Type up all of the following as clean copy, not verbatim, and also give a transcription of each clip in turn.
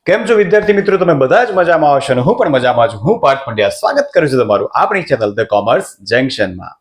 કેમ છો વિદ્યાર્થી મિત્રો? તમે બધા જ મજામાં હશો અને હું પણ મજામાં છું. હું પાર્થ પંડ્યા સ્વાગત કરું છું તમારું આપણી ચેનલ ધ કોમર્સ જંકશનમાં.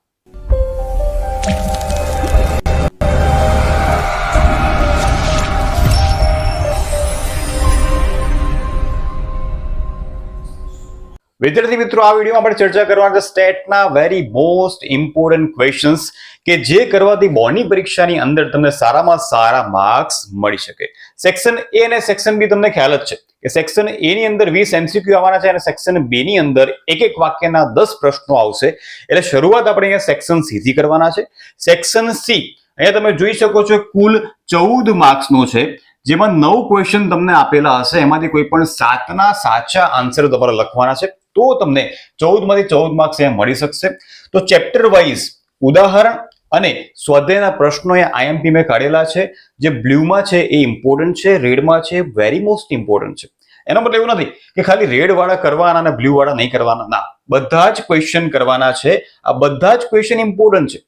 વિદ્યાર્થી મિત્રો, આ વિડીયોમાં આપણે ચર્ચા કરવાના છે સ્ટેટના વેરી મોસ્ટ ઇમ્પોર્ટન્ટ ક્વેશ્ચન્સ કે જે કરવાથી બોર્ડની પરીક્ષાની અંદર તમને સારામાં સારા માર્ક્સ મળી શકે. સેક્શન એ અને સેક્શન બી તમને ખ્યાલ જ છે કે સેક્શન એ ની અંદર 20 MCQ આવવાના છે અને સેક્શન બી ની અંદર એક વાક્યના 10 પ્રશ્નો આવશે. એટલે શરૂઆત આપણે અહીંયા સેક્શન સી થી કરવાના છે. સેક્શન સી અહીંયા તમે જોઈ શકો છો કુલ 14 માર્ક્સનો છે, જેમાં 9 ક્વેશ્ચન તમને આપેલા હશે. એમાંથી કોઈ પણ 7ના સાચા આન્સર તમારે લખવાના છે, તો તમને 14 માંથી 14 માર્ક્સ અહીંયા મળી શકશે. તો ચેપ્ટર વાઇઝ ઉદાહરણ અને સ્વાધ્યાયના પ્રશ્નો અહીંયા આઈએમપી મેં કાઢેલા છે. જે બ્લુમાં છે એ ઇમ્પોર્ટન્ટ છે, રેડમાં છે વેરી મોસ્ટ ઇમ્પોર્ટન્ટ છે. એનો મતલબ એવું નથી કે ખાલી રેડ વાળા કરવાના અને બ્લુ વાળા નહીં કરવાના, ના, બધા જ ક્વેશ્ચન કરવાના છે. આ બધા જ ક્વેશ્ચન ઇમ્પોર્ટન્ટ છે,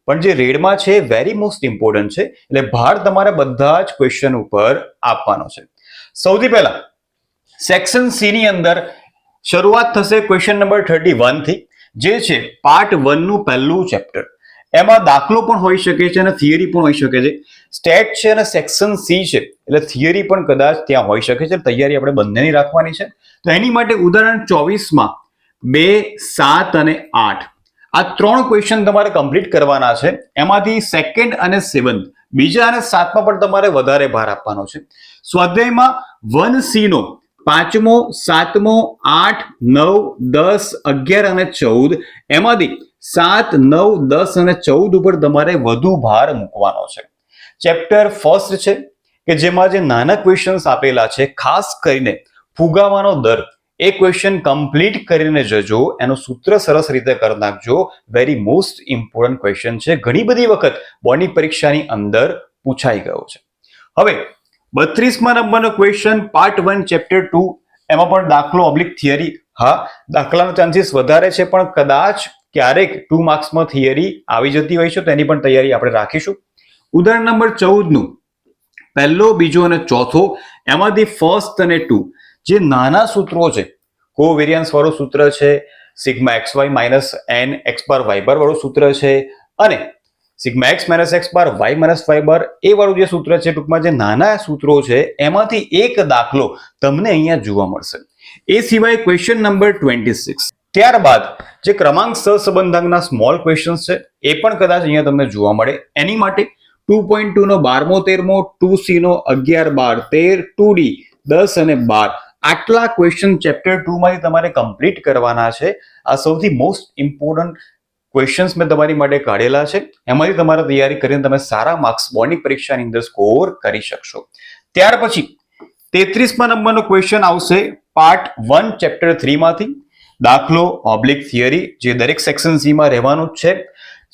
પણ જે રેડમાં છે વેરી મોસ્ટ ઇમ્પોર્ટન્ટ છે. એટલે ભાર તમારે બધા જ ક્વેશ્ચન ઉપર આપવાનો છે. સૌથી પહેલા સેક્શન સી ની અંદર શરૂઆત થશે ક્વેશ્ચન નંબર 31 થી, જે છે પાર્ટ 1 નું પહેલું ચેપ્ટર. એમાં દાખલો પણ હોઈ શકે છે અને થિયરી પણ હોઈ શકે છે. સ્ટેટ છે અને સેક્શન સી છે એટલે થિયરી પણ કદાચ ત્યાં હોઈ શકે છે. તૈયારી આપણે બંનેની રાખવાની છે. તો એની માટે ઉદાહરણ 24 માં 2, 7 અને 8 આ 3 ક્વેશ્ચન તમારે કમ્પ્લીટ કરવાના છે. એમાંથી સેકન્ડ અને 7th બીજા અને 7માં પણ તમારે વધારે ભાર આપવાનો છે. સ્વાધ્યાયમાં 1C નો 5મો, 7મો, 8, 9, 10, 11 અને 14 એમાંથી 7, 9, 10 અને 14 ઉપર તમારે વધુ ભાર મૂકવાનો છે. ચેપ્ટર ફર્સ્ટ છે કે જેમાં જે નાના ક્વેશ્ચન્સ આપેલા છે, ખાસ કરીને ફુગાવાનો દર, એ ક્વેશ્ચન કમ્પ્લીટ કરીને જજો. એનું સૂત્ર સરસ રીતે કરી નાખજો. વેરી મોસ્ટ ઇમ્પોર્ટન્ટ ક્વેશ્ચન છે, ઘણી બધી વખત બોર્ડની પરીક્ષાની અંદર પૂછાઈ ગયો છે. હવે 32મા નંબરનો ક્વેશ્ચન પાર્ટ 1 ચેપ્ટર 2, એમાં પણ દાખલો ઓબ્લિક થિયરી. હા, દાખલાનો ચાન્સીસ વધારે છે, પણ કદાચ ક્યારેક 2 માર્ક્સમાં થિયરી આવી જતી હોય છે, તો એની પણ તૈયારી આપણે રાખીશું. ઉદાહરણ નંબર 14 નું પહેલો, બીજો અને ચોથો એમાંથી ફર્સ્ટ અને 2 જે નાના સૂત્રો છે, કોવેરિયન્સ વાળું સૂત્ર છે, sigma xy minus n x બાર y બાર વાળું સૂત્ર છે, અને સિગ્મા x માઇનસ x બાર y માઇનસ y બાર એ વાળું જે સૂત્ર છે, ટૂંકમાં જે નાના સૂત્રો છે એમાંથી એક દાખલો તમને અહીંયા જોવા મળશે. એ સિવાય ક્વેશ્ચન નંબર 26, ત્યારબાદ જે ક્રમાંક સહસંબંધાંકના સ્મોલ ક્વેશ્ચન્સ છે એ પણ કદાચ અહીંયા તમને જોવા મળે. એની માટે 2.2 નો 12મો, 13મો, 2C નો 11, 12, 13, 2D 10 અને 12 આટલા ક્વેશ્ચન ચેપ્ટર 2 માંથી તમારે કમ્પ્લીટ કરવાના છે. આ સૌથી મોસ્ટ ઇમ્પોર્ટન્ટ ક્વેશ્ચન્સ મેં તમારી માટે કાઢેલા છે. એમાંથી તમારે તૈયારી કરીને તમે સારા માર્ક્સ બોર્ડની પરીક્ષાની અંદર સ્કોર કરી શકશો. ત્યાર પછી 33મા નંબરનો ક્વેશ્ચન આવશે પાર્ટ 1 ચેપ્ટર 3 માંથી, દાખલો ઓબ્લિક થિયરી, જે દરેક સેક્શન સી માં રહેવાનું જ છે.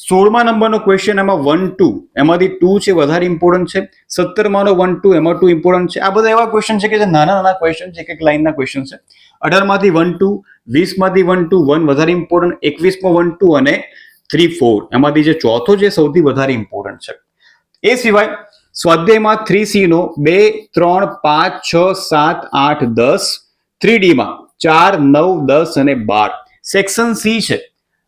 16મા નંબરનો ક્વેશ્ચન એમાં 1, 2 એમાંથી 2 છે વધારે ઇમ્પોર્ટન્ટ છે. 17માનો 1, 2 એમાં 2 ઇમ્પોર્ટન્ટ છે. આ બધા એવા ક્વેશ્ચન છે કે જે નાના નાના ક્વેશ્ચન છે, એક લાઈનના ક્વેશ્ચન છે. 18માંથી 1, 2, 20માંથી 1, 2, 1 વધારે ઇમ્પોર્ટન્ટ, 21માં 1, 2 અને 3, 4 એમાંથી જે ચોથો જે સૌથી વધારે ઇમ્પોર્ટન્ટ છે. એ સિવાય સ્વાધ્યાયમાં 3C નો 2, 3, 5, 6, 7, 8, 10, 3D માં 4, 9, 10 અને 12 સેક્શન સી છે.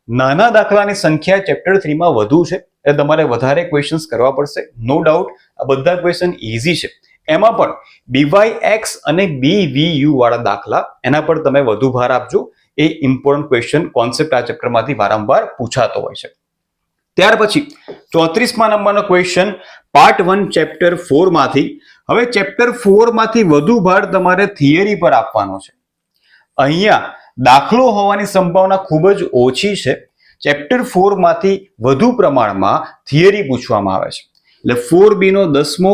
નાના દાખલાની સંખ્યા ચેપ્ટર 3 માં વધુ છે, એટલે તમારે વધારે ક્વેશ્ચન્સ કરવા પડશે. નો ડાઉટ આ બધા ક્વેશ્ચન ઈઝી છે. એમાં પણ BYX અને BVU વાળા દાખલા, એના પર તમે વધુ ભાર આપજો. એ ઇમ્પોર્ટન્ટ ક્વેશ્ચન કોન્સેપ્ટ આ ચેપ્ટરમાંથી વારંવાર પૂછાતો હોય છે. ત્યાર પછી 34મા નંબરનો ક્વેશ્ચન પાર્ટ 1 ચેપ્ટર 4 માંથી. હવે ચેપ્ટર 4 માંથી વધુ ભાર તમારે થિયરી પર આપવાનો છે. અહીંયા દાખલો હોવાની સંભાવના ખૂબ જ ઓછી છે. ચેપ્ટર 4 માંથી વધુ પ્રમાણમાં થિયરી પૂછવામાં આવે છે. એટલે 4B નો 10મો,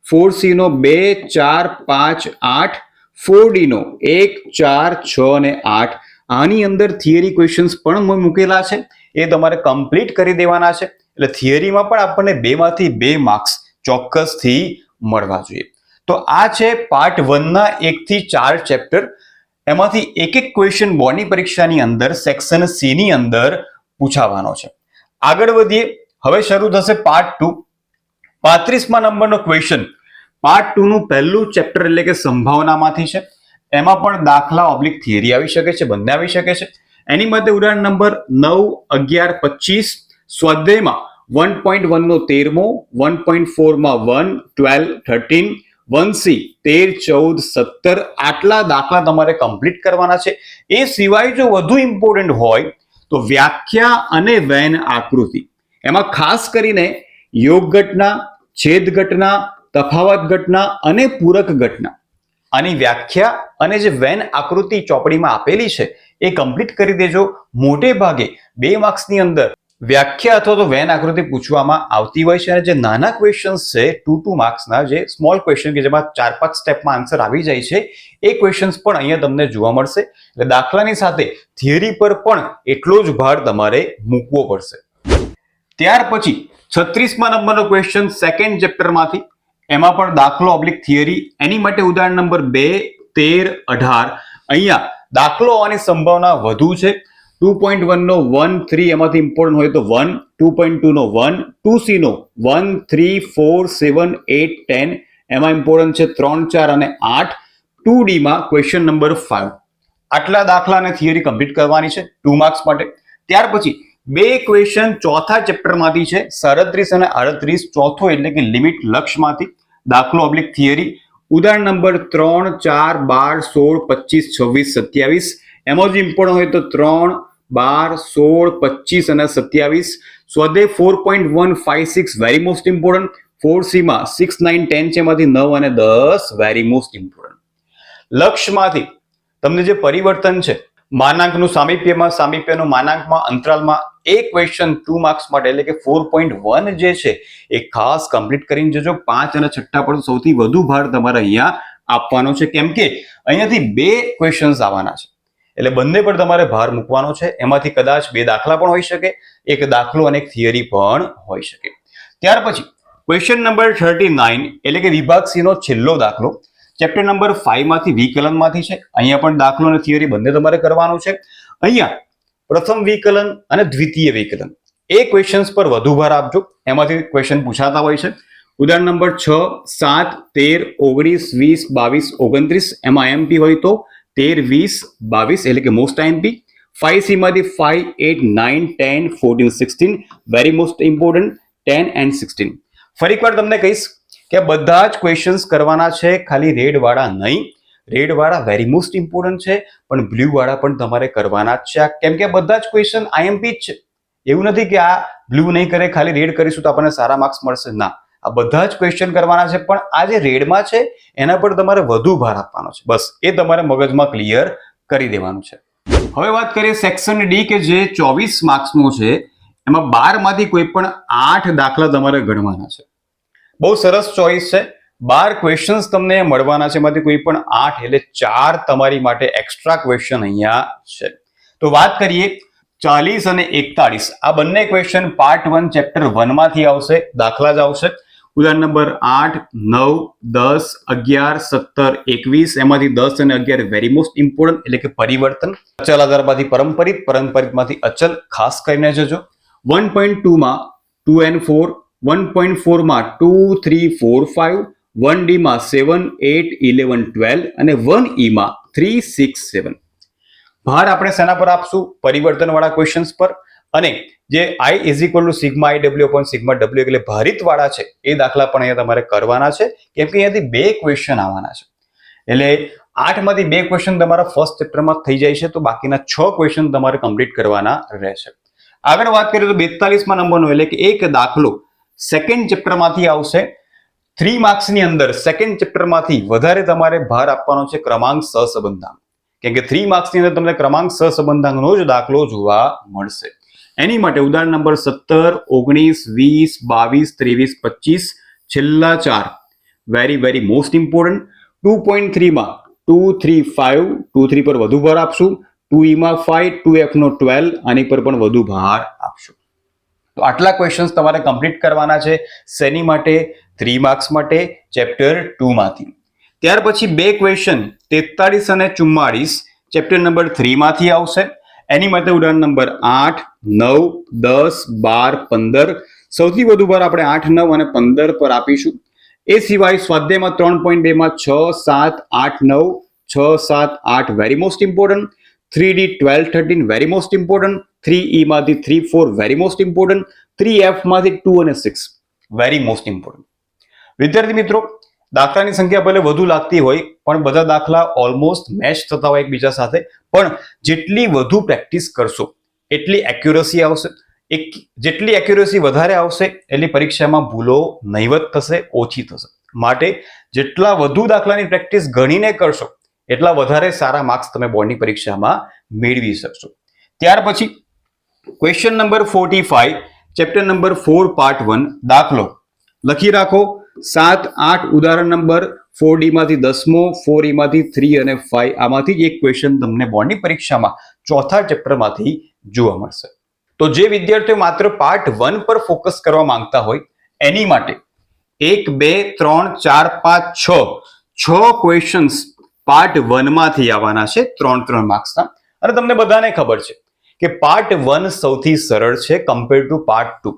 4C નો 2, 4, 5, 8, 4D નો 1, 4, 6 અને 8 આની અંદર થિયરી ક્વેશ્ચન્સ પણ મૂકેલા છે. એ તમારે કમ્પ્લીટ કરી દેવાના છે. એટલે થિયરીમાં પણ આપણને 2 માંથી 2 માર્ક્સ ચોક્કસથી મળવા જોઈએ. તો આ છે પાર્ટ 1 ના 1 થી 4 ચેપ્ટર. એમાંથી એક ક્વેશ્ચન બોર્ડની પરીક્ષાની અંદર સેક્શન સી ની અંદર પૂછાવાનો છે. આગળ વધીએ. હવે શરૂ થશે પાર્ટ 2. 35મા નંબરનો ક્વેશ્ચન પાર્ટ 2 નું પહેલું ચેપ્ટર એટલે કે સંભાવનામાંથી છે. એમાં પણ દાખલા ઓબ્લિક થિયરી આવી શકે છે, બંને આવી શકે છે. એની માટે ઉદાહરણ નંબર 9, 11, 25 સ્વાધ્યાયમાં 1.1 નો 13મો, 1.4 માં 1, 12, 13, 1C 13, 14, 17 આટલા દાખલા તમારે કમ્પ્લીટ કરવાના છે. એ સિવાય જો વધુ ઇમ્પોર્ટન્ટ હોય તો વ્યાખ્યા અને વેન આકૃતિ, એમાં ખાસ કરીને યોગ ઘટના, છેદ ઘટના, તફાવત ઘટના અને પૂરક ઘટના, આની વ્યાખ્યા અને જે વેન આકૃતિ ચોપડીમાં આપેલી છે એ કમ્પ્લીટ કરી દેજો. મોટે ભાગે 2 માર્ક્સની અંદર વ્યાખ્યા અથવા તો વેન આકૃતિ પૂછવામાં આવતી હોય છે, અને જે નાના ક્વેશ્ચન્સ છે 2 માર્ક્સના, જે સ્મોલ ક્વેશ્ચન કે જેમાં 4-5 સ્ટેપમાં આન્સર આવી જાય છે, એ ક્વેશ્ચન્સ પણ અહીંયા તમને જોવા મળશે. એટલે દાખલાની સાથે થિયરી પર પણ એટલો જ ભાર તમારે મૂકવો પડશે. ત્યાર પછી 36મા નંબરનો ક્વેશ્ચન સેકન્ડ ચેપ્ટરમાંથી, એમાં પણ દાખલો ઓબ્લિક થિયરી. એની માટે ઉદાહરણ નંબર 2, 13, 18 અહીંયા દાખલો આવવાની સંભાવના વધુ છે. 2.1 નો 1, 3 એમાંથી ઇમ્પોર્ટન્ટ હોય તો 1, 2.2 નો 1, 2C નો 1, 3, 4, 7, 8, 10 એમાં ઇમ્પોર્ટન્ટ છે 3, 4 અને 8. 2D માં ક્વેશ્ચન નંબર 5. આટલા દાખલા અને થિયરી કમ્પ્લીટ કરવાની છે 2 માર્ક્સ માટે. ત્યાર પછી 2 ક્વેશ્ચન ચોથા ચેપ્ટરમાંથી છે, 37 અને 38, ચોથો એટલે કે લિમિટ લક્ષમાંથી, દાખલો ઓબ્લિક થિયરી. ઉદાહરણ નંબર 3, 4, 12, 16, 25, 26, 27 એમાં જે ઇમ્પોર્ટન્ટ હોય તો 3, 12, 16, 25 અને 27. સ્વાધ્યાય 4.1, 5, 6 વેરી મોસ્ટ ઇમ્પોર્ટન્ટ. 4C માં 6, 9, 10 છે, એમાંથી 9 અને 10 વેરી મોસ્ટ ઇમ્પોર્ટન્ટ. લક્ષમાંથી તમને જે પરિવર્તન છે, માનાંકનું સામીપ્યમાં, સામીપ્યનું માનાંકમાં, અંતરાલમાં, એ ક્વેશ્ચન 2 માર્ક્સ માટે એટલે કે 4.1 જે છે એ ખાસ કમ્પ્લીટ કરીને જજો. 5 અને 6 પર સૌથી વધુ ભાર તમારે અહીંયા આપવાનો છે, કેમ કે અહીંયાથી 2 ક્વેશ્ચન્સ આવવાના છે, એટલે બંને પર તમારે ભાર મૂકવાનો છે. એમાંથી કદાચ 2 દાખલા પણ હોઈ શકે, એક દાખલો અને એક થિયરી પણ હોઈ શકે. ત્યાર પછી ક્વેશ્ચન નંબર 39 એટલે કે વિભાગ સી નો છેલ્લો દાખલો, ચેપ્ટર નંબર 5 માંથી વિકલનમાંથી છે. અહીંયા પણ દાખલો અને થિયરી બંને તમારે કરવાનું છે. અહીંયા પ્રથમ વિકલન અને દ્વિતીય વિકલન એ ક્વેશ્ચન્સ પર વધુ ભાર આપજો, એમાંથી ક્વેશ્ચન પૂછાતા હોય છે. ઉદાહરણ નંબર 6, 7, 13, 19, 20, 22, 29 એમાં એમપી હોય તો 13, 20, 22 એટલે કે મોસ્ટ આઈએમપી. 5C માંથી 5, 8, 9, 10, 14, 16 વેરી મોસ્ટ ઇમ્પોર્ટન્ટ. 10 and 16. ફરી એકવાર તમને કહીશ કે બધા જ ક્વેશ્ચન્સ કરવાના છે, ખાલી રેડ વાળા નહીં. રેડ વાળા વેરી મોસ્ટ ઇમ્પોર્ટન્ટ છે, પણ બ્લુ વાળા પણ તમારે કરવાના જ છે, કેમ કે બધા જ ક્વેશ્ચન આઈએમપી જ છે. એવું નથી કે આ બ્લુ નહીં કરે, ખાલી રેડ કરીશું તો આપણને સારા માર્ક્સ મળશે. ના, આ બધા જ ક્વેશ્ચન કરવાના છે, પણ આ જે રેડમાં છે એના પર તમારે વધુ ભાર આપવાનો છે. બસ એ તમારે મગજમાં ક્લિયર કરી દેવાનું છે. હવે વાત કરીએ સેક્શન ડી કે જે 24 માર્ક્સનો છે, એમાં 12 માંથી કોઈ પણ 8 દાખલા તમારે ગણવાના છે. બહુ સરસ ચોઇસ છે. 12 ક્વેશ્ચન્સ તમને મળવાના છે, એમાંથી કોઈ પણ 8 એટલે 4 તમારી માટે એક્સ્ટ્રા ક્વેશ્ચન અહીંયા છે. તો વાત કરીએ 40 અને 41 આ બંને ક્વેશ્ચન પાર્ટ 1 ચેપ્ટર 1 માંથી આવશે, દાખલા જ આવશે. ઉદાહરણ નંબર 8, 9, 10, 11, 17, 21 એમાંથી 10 અને 11 વેરી મોસ્ટ ઇમ્પોર્ટન્ટ એટલે કે પરિવર્તન. અચલ આધારમાંથી પરંપરિત, પરંપરિતમાંથી અચલ ખાસ કરીને જજો. 1.2 માં 2 and 4, 1.4 માં 2, 3, 4, 5, 1D માં 7, 8, 11, 12 અને 1E માં 3, 6, 7. ભાર આપણે શેના પર આપશું? પરિવર્તન વાળા ક્વેશ્ચન્સ પર. અને જે I is equal to sigma IW upon sigma W એટલે ભારિત વાળા છે, એ દાખલા પણ અહીંયા તમારે કરવાના છે, કેમ કે અહીંયાથી 2 ક્વેશ્ચન આવવાના છે. એટલે 8 માંથી 2 ક્વેશ્ચન તમારા ફર્સ્ટ ચેપ્ટરમાં થઈ જાય છે, તો બાકીના 6 ક્વેશ્ચન તમારે કમ્પ્લીટ કરવાના રહેશે. આગળ વાત કરીએ તો 42મા નંબરનો એટલે કે એક દાખલો સેકન્ડ ચેપ્ટરમાંથી આવશે. 3 માર્ક્સની અંદર સેકન્ડ ચેપ્ટરમાંથી વધારે તમારે ભાર આપવાનો છે ક્રમાંક સહસંબંધાંક, કેમ કે 3 માર્ક્સની અંદર તમને ક્રમાંક સહસંબંધાંકનો જ દાખલો જોવા મળશે. એની માટે ઉદાહરણ નંબર 17, 19, 20, 22, 23, 25 છેલ્લા 4 વેરી મોસ્ટ ઇમ્પોર્ટન્ટ. 2.3 માં 2, 3, 5, 2, 3 પર વધુ ભાર આપશું. 2E માં 5, 2F નો 12 આની પર પણ વધુ ભાર આપશું. તો આટલા ક્વેશ્ચન્સ તમારે કમ્પ્લીટ કરવાના છે. શેની માટે? 3 માર્ક્સ માટે, ચેપ્ટર 2 માંથી. ત્યાર પછી 2 ક્વેશ્ચન 43 અને 44 ચેપ્ટર નંબર 3 માંથી આવશે. એની માટે ઉદાહરણ નંબર 8, 9, 10, 12, 15 સૌથી વધુ ભાર આપણે 8, 9 અને 15 પર આપીશું. એ સિવાય સ્વાધ્યાયમાં 3.2 માં 6, 7, 8, 9, 6, 7, 8 very most important, 3D 12, 13 very most important, 3E માંથી 3, 4 વેરી મોસ્ટ ઇમ્પોર્ટન્ટ, 3F માંથી 2 અને 6 વેરી મોસ્ટ ઇમ્પોર્ટન્ટ. વિદ્યાર્થી મિત્રો, દાખલાની સંખ્યા ભલે વધુ લાગતી હોય પણ બધા દાખલા ઓલમોસ્ટ મેચ થતા હોય એકબીજા સાથે, પણ જેટલી વધુ પ્રેક્ટિસ કરશો એટલી એક્યુરસી આવશે. જેટલી એક્યુરસી વધારે આવશે એટલી પરીક્ષામાં ભૂલો નહીવત થશે, ઓછી થશે. માટે જેટલા વધુ દાખલાની પ્રેક્ટિસ ગણીને કરશો એટલા વધારે સારા માર્ક્સ તમે બોર્ડની પરીક્ષામાં મેળવી શકશો. ત્યાર પછી question number 45, chapter number 4 part 1, દાખલો લખી રાખો. 7, 8 ઉદાહરણ નંબર 4D માંથી 10મો, 4E માંથી 3 અને 5 આમાંથી જ એક ક્વેશ્ચન તમને બોર્ડની પરીક્ષામાં ચોથા ચેપ્ટરમાંથી જોવા મળશે. તો જે વિદ્યાર્થીઓ માત્ર પાર્ટ 1 પર ફોકસ કરવા માંગતા હોય એની માટે 1, 2, 3, 4, 5, 6 ક્વેશ્ચન્સ પાર્ટ 1 માંથી આવવાના છે, 3 માર્ક્સના. અને તમને બધાને ખબર છે કે પાર્ટ 1 સૌથી સરળ છે કમ્પેર ટુ પાર્ટ 2.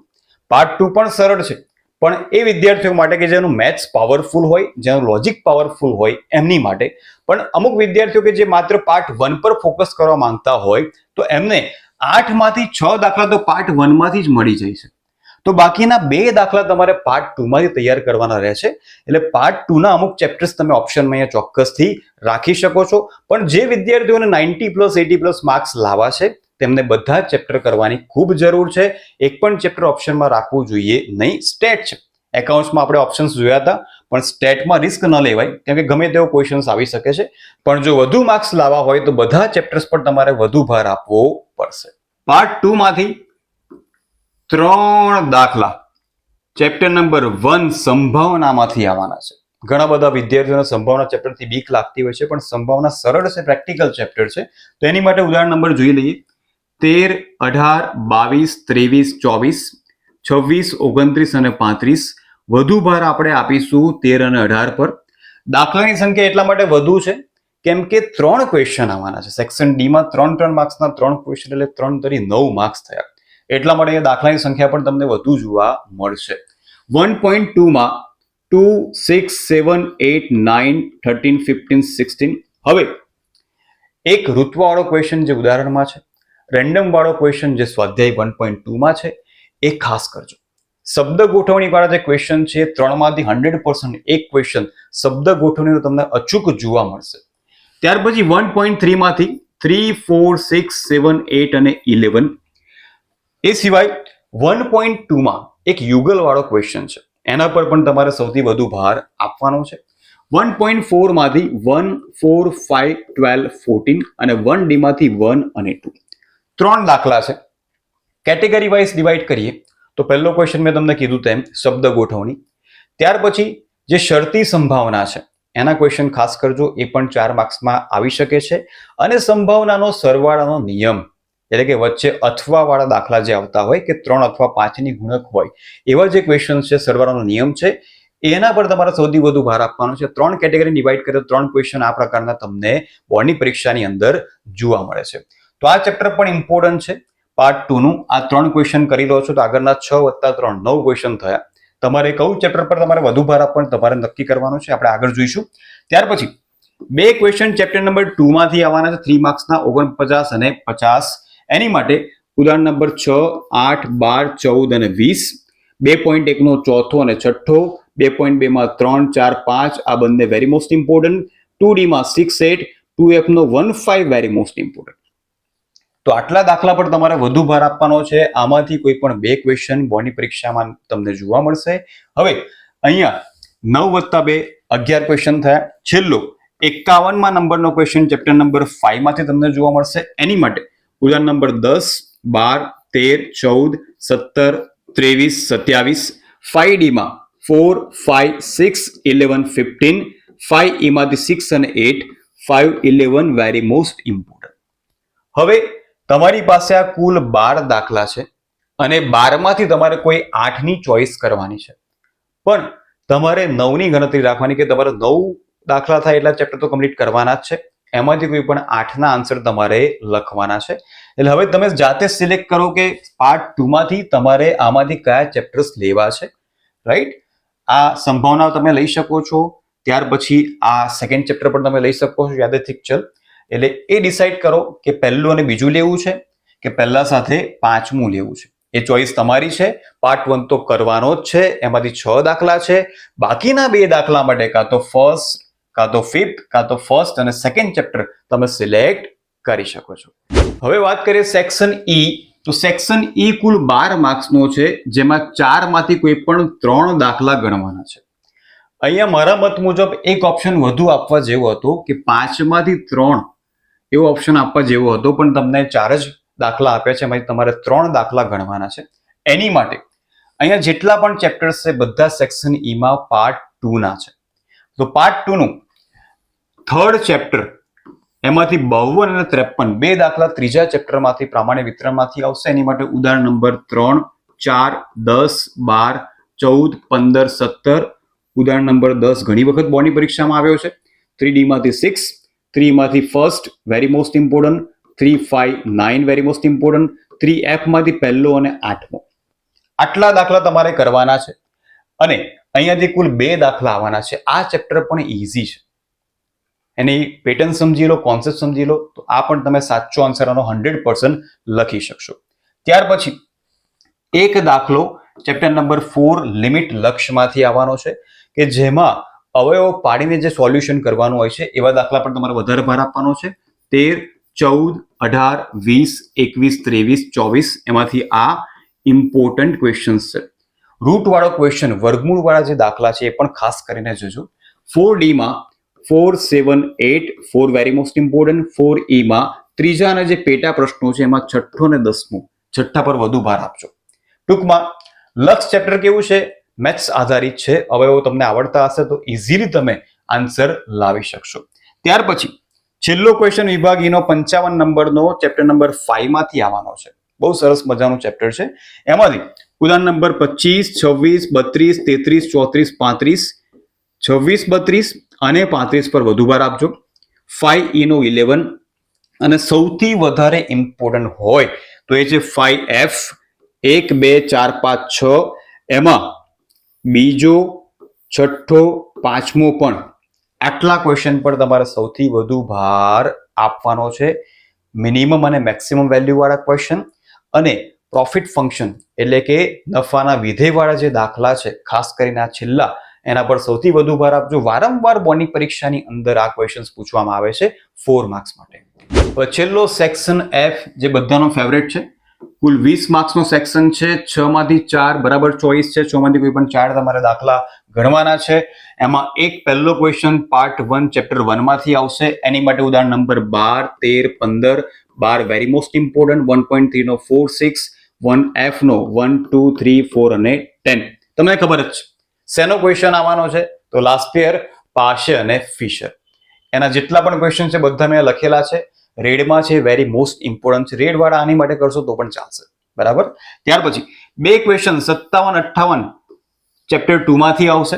પાર્ટ 2 પણ સરળ છે, પણ એ વિદ્યાર્થીઓ માટે કે જેનું મેથ્સ પાવરફુલ હોય, જેનું લોજિક પાવરફુલ હોય એમની માટે. પણ અમુક વિદ્યાર્થીઓ કે જે માત્ર પાર્ટ 1 પર ફોકસ કરવા માંગતા હોય તો એમને 8 માંથી 6 દાખલા તો પાર્ટ 1 માંથી જ મળી જાય છે. તો બાકીના 2 દાખલા તમારે પાર્ટ 2 માંથી તૈયાર કરવાના રહેશે. એટલે પાર્ટ 2 ના અમુક ચેપ્ટર્સ તમે ઓપ્શનમાં અહીંયા ચોક્કસથી રાખી શકો છો. પણ જે વિદ્યાર્થીઓને 90+, 80+ માર્ક્સ લાવવા છે તેમને બધા ચેપ્ટર કરવાની ખૂબ જરૂર છે. એક પણ ચેપ્ટર ઓપ્શનમાં રાખવું જોઈએ નહીં. સ્ટેટ છે, એકાઉન્ટ્સમાં આપણે ઓપ્શન્સ જોયા હતા, પણ સ્ટેટમાં રિસ્ક ન લેવાય કેમ કે ગમે તેવો ક્વેશ્ચન્સ આવી શકે છે. પણ જો વધુ માર્ક્સ લાવવા હોય તો બધા ચેપ્ટર્સ પર તમારે વધુ ભાર આપવો પડશે. પાર્ટ 2 માંથી 3 દાખલા ચેપ્ટર નંબર 1 સંભાવનામાંથી આવવાના છે. ઘણા બધા વિદ્યાર્થીઓને સંભાવના ચેપ્ટરથી બીક લાગતી હોય છે, પણ સંભાવના સરળ છે, પ્રેક્ટિકલ ચેપ્ટર છે. તો એની માટે ઉદાહરણ નંબર જોઈ લઈએ. 13, 18, 22, 23, 24, 26, 29 અને 35. વધુ ભાર આપણે આપીશું 13 અને 18 પર. દાખલાની સંખ્યા એટલા માટે વધુ છે કેમ કે 3 ક્વેશ્ચન આવવાના છે. સેક્શન ડી માં 3 માર્ક્સના 3 ક્વેશ્ચન એટલે 3 તરી 9 માર્ક્સ થયા. એટલા માટે દાખલાની સંખ્યા પણ તમને વધુ જોવા મળશે. 1.2 માં 2, 6, 7, 8, 9, 13, 15, 16. હવે એક ઋત્વવાળો ક્વેશ્ચન જે ઉદાહરણમાં છે, રેન્ડમ વાળો ક્વેશ્ચન જે સ્વાધ્યાય 1.2 માં છે એ ખાસ કરજો. શબ્દ ગોઠવણી વાળા જે ક્વેશ્ચન છે 3 માંથી 100% એક ક્વેશ્ચન શબ્દ ગોઠવણીનો તમને અચૂક જોવા મળશે. ત્યાર પછી 1.3 માંથી 3, 4, 6, 7, 8 અને 11. એ સિવાય 1.2 માં એક યુગલ વાળો ક્વેશ્ચન છે, એના પર પણ તમારે સૌથી વધુ ભાર આપવાનો છે. 1.4 માંથી 1, 4, 5, 12, 14 અને 1D માંથી 1 અને 2. 3 દાખલા છે. કેટેગરી વાઇઝ ડિવાઈડ કરીએ તો પહેલો ક્વેશ્ચન મેં તમને કીધું તેમ શબ્દ ગોઠવણી. ત્યાર પછી જે શરતી સંભાવના છે એના ક્વેશ્ચન ખાસ કરજો, એ પણ 4 માર્ક્સમાં આવી શકે છે. અને સંભાવનાનો સરવાળાનો નિયમ એટલે કે વચ્ચે અથવા વાળા દાખલા જે આવતા હોય કે 3 અથવા 5 ની ગુણક હોય એવા જે ક્વેશ્ચન છે, સરવાળાનો નિયમ છે, એના પર તમારે સૌથી વધુ ભાર આપવાનો છે. 3 કેટેગરી ડિવાઈડ કર્યો, 3 ક્વેશ્ચન આ પ્રકારના તમને બોર્ડની પરીક્ષાની અંદર જોવા મળે છે. તો આ ચેપ્ટર પણ ઇમ્પોર્ટન્ટ છે. પાર્ટ 2 નું આ 3 ક્વેશ્ચન કરી લો છો તો આગળના 6 + 3 9 ક્વેશ્ચન થયા. તમારે કયું ચેપ્ટર પર તમારે વધુ ભાર આપવાનો તમારે નક્કી કરવાનું છે, આપણે આગળ જોઈશું. ત્યાર પછી 2 ક્વેશ્ચન ચેપ્ટર નંબર 2 માંથી આવવાના છે, 3 માર્ક્સના 49 અને 50. એની માટે ઉદાહરણ નંબર 6, 8, 12, 14 અને 20. 2.1 નો ચોથો અને છઠ્ઠો. 2.2 માં 3, 4, 5 આ બંને વેરી મોસ્ટ ઇમ્પોર્ટન્ટ. 2D માં 6, 8, 2F નો 1, 5 વેરી મોસ્ટ ઇમ્પોર્ટન્ટ. તો આટલા દાખલા પર તમારે વધુ ભાર આપવાનો છે. આમાંથી કોઈ પણ 2 ક્વેશ્ચન બોર્ડની પરીક્ષામાં તમને જોવા મળશે. હવે અહીંયા 9 + 2 11 ક્વેશ્ચન થયા. છેલ્લો 51માં નંબરનો ક્વેશ્ચન ચેપ્ટર નંબર 5 માંથી તમને જોવા મળશે. એની માટે ઉદાહરણ નંબર 10, 12, 13, 14, 17, 23, 27. 5D માં 4, 5, 6, 11, 15. 5E માંથી 6 અને 8. 5, 11 વેરી મોસ્ટ ઇમ્પોર્ટન્ટ. હવે તમારી પાસે આ કુલ 12 દાખલા છે અને 12 માંથી તમારે કોઈ 8 ની ચોઈસ કરવાની છે. પણ તમારે 9 ની ગણતરી રાખવાની કે તમારે 9 દાખલા થાય એટલા ચેપ્ટર તો કમ્પ્લીટ કરવાના જ છે. એમાંથી કોઈ પણ 8 ના આન્સર તમારે લખવાના છે. એટલે હવે તમે જાતે સિલેક્ટ કરો કે પાર્ટ 2 માંથી તમારે આમાંથી કયા ચેપ્ટર્સ લેવા છે, રાઈટ? આ સંભાવના તમે લઈ શકો છો. ત્યાર પછી આ સેકન્ડ ચેપ્ટર પણ તમે લઈ શકો છો યાદેથી ચલ. એટલે એ ડિસાઈડ કરો કે પહેલું અને બીજું લેવું છે કે પહેલા સાથે પાંચમું લેવું છે. એ ચોઈસ તમારી છે. પાર્ટ 1 તો કરવાનો જ છે. એમાંથી 6 દાખલા છે. બાકીના 2 દાખલા માટે કાં તો ફર્સ્ટ કાં તો ફિફ્થ કાં તો ફર્સ્ટ અને સેકન્ડ ચેપ્ટર તમે સિલેક્ટ કરી શકો છો. હવે વાત કરીએ સેક્શન ઈ. તો સેક્શન ઈ કુલ 12 માર્ક્સનો છે, જેમાં 4 માંથી કોઈ પણ 3 દાખલા ગણવાના છે. અહીંયા મારા મત મુજબ એક ઓપ્શન વધુ આપવા જેવો હતો કે 5 માંથી 3 એવો ઓપ્શન આપવા જેવો હતો, પણ તમને 4 જ દાખલા આપ્યા છે, એમાંથી તમારે 3 દાખલા ગણવાના છે. એની માટે અહીંયા જેટલા પણ ચેપ્ટર્સ છે બધા સેક્શન ઈ માં પાર્ટ 2 ના છે. તો પાર્ટ 2 નું થર્ડ ચેપ્ટર એમાંથી 52 અને 53 બે દાખલા ત્રીજા ચેપ્ટરમાંથી પ્રામાણિક વિતરણમાંથી આવશે. એની માટે ઉદાહરણ નંબર 3, 4, 10, 12, 14, 15, 17. ઉદાહરણ નંબર 10 ઘણી વખત બોર્ડની પરીક્ષામાં આવ્યો છે. 3D માંથી 6, 3 માંથી first very most important, 3, 5, 9 very most important, 3F માંથી પહેલો અને 8મો. આટલા દાખલા તમારે કરવાના છે અને અહીંયાથી કુલ 2 દાખલા આવવાના છે. આ ચેપ્ટર પણ ઈઝી છે. એની પેટર્ન સમજી લો, કોન્સેપ્ટ સમજી લો, તો આ પણ તમે સાચો આન્સર આનો 100% લખી શકશો. ત્યાર પછી એક દાખલો ચેપ્ટર નંબર 4 લિમિટ લક્ષ્યમાંથી આવવાનો છે, કે જેમાં અવયવો પાડીને જે સોલ્યુશન કરવાનું હોય છે એવા દાખલા પણ તમારે વધારે ભાર આપવાનો છે. 13, 14, 18, 20, 21, 23, 24 એમાંથી આ ઇમ્પોર્ટન્ટ ક્વેશ્ચન્સ છે. રૂટ વાળો ક્વેશ્ચન, વર્ગમૂળ વાળા જે દાખલા છે એ પણ ખાસ કરીને જોજો. 4D માં 4, 7, 8 4 વેરી મોસ્ટ ઇમ્પોર્ટન્ટ. 4E માં ત્રીજા અને જે પેટા પ્રશ્નો છે એમાં છઠ્ઠો અને 10મો, છઠ્ઠા પર વધુ ભાર આપજો. ટૂંકમાં લક્ષ ચેપ્ટર કેવું છે? મેથ્સ આધારિત છે. અવયવો તમને આવડતા હશે તો ઇઝીલી તમે આન્સર લાવી શકશો. ત્યાર પછી છેલ્લો ક્વેશ્ચન વિભાગ ઈનો 55 નંબરનો ચેપ્ટર નંબર 5 માંથી આવવાનો છે. બહુ સરસ મજાનું ચેપ્ટર છે. એમાંથી ઉદાહરણ નંબર 25, 26, 32, 33, 34, 35, 26, 32 અને 35 પર વધુ ભાર આપજો. 5E નો 11 અને સૌથી વધારે ઇમ્પોર્ટન્ટ હોય તો એ છે 5F 1, 2, 4, 5, 6 એમાં બીજો, છઠ્ઠો, પાંચમો પણ આટલા ક્વેશ્ચન પર તમારે સૌથી વધુ ભાર આપવાનો છે. મિનિમમ અને મેક્સિમમ વેલ્યુ વાળા ક્વેશ્ચન અને પ્રોફિટ ફંક્શન એટલે કે નફાના વિધેય વાળા જે દાખલા છે, ખાસ કરીને આ છેલ્લા, એના પર સૌથી વધુ ભાર આપજો. વારંવાર બોર્ડની પરીક્ષાની અંદર આ ક્વેશ્ચન્સ પૂછવામાં આવે છે 4 માર્ક્સ માટે. છેલ્લો સેક્શન F જે બધાનો ફેવરેટ છે. કુલ 20 માર્ક્સનો સેક્શન છે. 6 માંથી 4 બરાબર ચોઈસ છે. 6 માંથી કોઈ પણ 4 તમારે દાખલા ગણવાના છે. એમાં એક પહેલો ક્વેશ્ચન પાર્ટ 1 ચેપ્ટર 1 માંથી આવશે. એની માટે ઉદાહરણ નંબર 12, 13, 15. 12 very most important. 1.3 નો 4, 6, 1F નો 1, 2, 3, 4 અને 10. તમને ખબર જ છે શેનો ક્વેશ્ચન આવવાનો છે? તો લાસ્ટ યર પાશે અને ફિશર. એના જેટલા પણ ક્વેશ્ચન છે બધા મેં લખેલા છે. રેડમાં છે, વેરી મોસ્ટ ઇમ્પોર્ટન્ટ છે. રેડ વાળા આની માટે કરશો તો પણ ચાલશે, બરાબર. ત્યાર પછી બે ક્વેશ્ચન 57, 58 ચેપ્ટર 2 માંથી આવશે.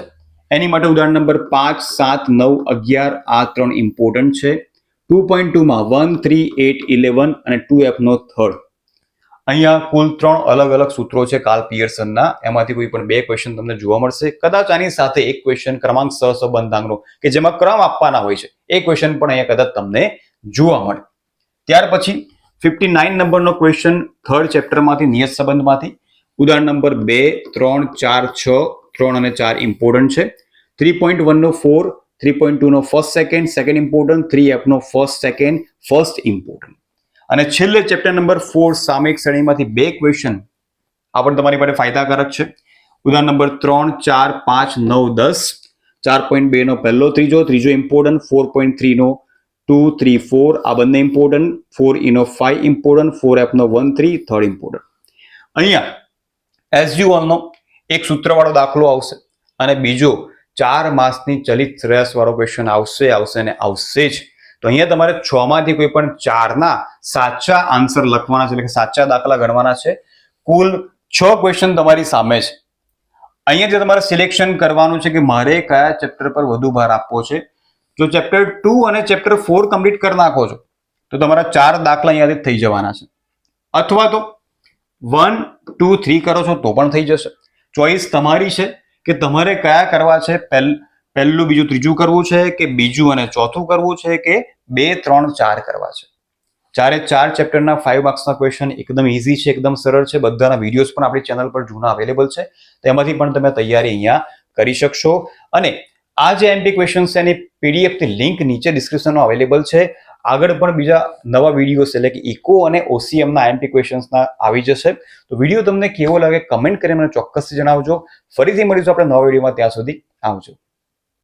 એની માટે ઉદાહરણ નંબર 5, 7, 9, 11 આ 3 ઇમ્પોર્ટન્ટ છે. 2.2 માં 1, 3, 8, 11 અને 2F નો થર્ડ. અહીંયા કુલ 3 અલગ અલગ સૂત્રો છે કાર્લ પિયર્સનના. એમાંથી કોઈ પણ 2 ક્વેશ્ચન તમને જોવા મળશે. કદાચ આની સાથે એક ક્વેશ્ચન ક્રમાંક સહસંબંધાંકનો કે જેમાં ક્રમ આપવાના હોય છે એ ક્વેશ્ચન પણ અહીંયા કદાચ તમને જોવા મળે. ત્યાર પછી 59 નંબરનો ક્વેશ્ચન થર્ડ ચેપ્ટરમાંથી નિયત સંબંધમાંથી. ઉદાહરણ નંબર 2, 3, 4, 6 3 અને 4 ઇમ્પોર્ટન્ટ છે. 3.1 નો 4, 3.2 નો ફર્સ્ટ સેકન્ડ ઇમ્પોર્ટન્ટ, 3F નો ફર્સ્ટ ઇમ્પોર્ટન્ટ. અને છેલ્લે ચેપ્ટર નંબર 4 સામયિક શ્રેણીમાંથી 2 ક્વેશ્ચન આ પણ તમારી માટે ફાયદાકારક છે. ઉદાહરણ નંબર 3, 4, 5, 9, 10. 4.2 નો પહેલો ત્રીજો ઇમ્પોર્ટન્ટ. 4.3 નો 2, 3, 4 આ બંને ઇમ્પોર્ટન્ટ. 4E નો 5 ઇમ્પોર્ટન્ટ. 4F નો 1, 3 થર્ડ ઇમ્પોર્ટન્ટ. અહીંયા એઝ યુ ઓલ નો એક સૂત્રવાળો દાખલો આવશે અને બીજો 4 માસની ચલિત શ્રેયસ વાળો ક્વેશ્ચન આવશે અને આવશે જ. તો અહીંયા તમારે 6 માંથી કોઈ પણ 4ના સાચા આન્સર લખવાના છે, એટલે કે સાચા દાખલા ગણવાના છે. કુલ 6 ક્વેશ્ચન તમારી સામે છે. અહીંયા જે તમારે સિલેક્શન કરવાનું છે કે મારે કયા ચેપ્ટર પર વધુ ભાર આપવો છે. જો ચેપ્ટર 2 અને ચેપ્ટર 4 કમ્પ્લીટ કરી નાખો છો તો તમારા 4 દાખલા અહીંયાથી થઈ જવાના છે. અથવા તો 1, 2, 3 કરો છો તો પણ થઈ જશે. ચોઈસ તમારી છે કે તમારે કયા કરવા છે, પહેલું બીજું ત્રીજું કરવું છે કે બીજું અને ચોથું કરવું છે કે 2 3 4 કરવા છે. 4 ચેપ્ટરના 5 માર્ક્સના ક્વેશ્ચન એકદમ ઇઝી છે, એકદમ સરળ છે. બધાના વિડીયોઝ પણ આપણી ચેનલ પર જૂના અવેલેબલ છે, તેમાંથી પણ તમે તૈયારી અહીંયા કરી શકશો. અને આ જે એમપી ક્વેશ્ચન્સ છે એની પીડીએફની લિંક નીચે ડિસ્ક્રિપ્શનમાં અવેલેબલ છે. આગળ પણ બીજા નવા વિડીયોઝ એટલે કે ઇકો અને ઓસીએમના એમપી ક્વેશ્ચન્સના આવી જશે. તો વિડીયો તમને કેવો લાગે કમેન્ટ કરીને મને ચોક્કસથી જણાવજો. ફરીથી મળીશું આપણે નવા વિડીયોમાં, ત્યાં સુધી આવજો.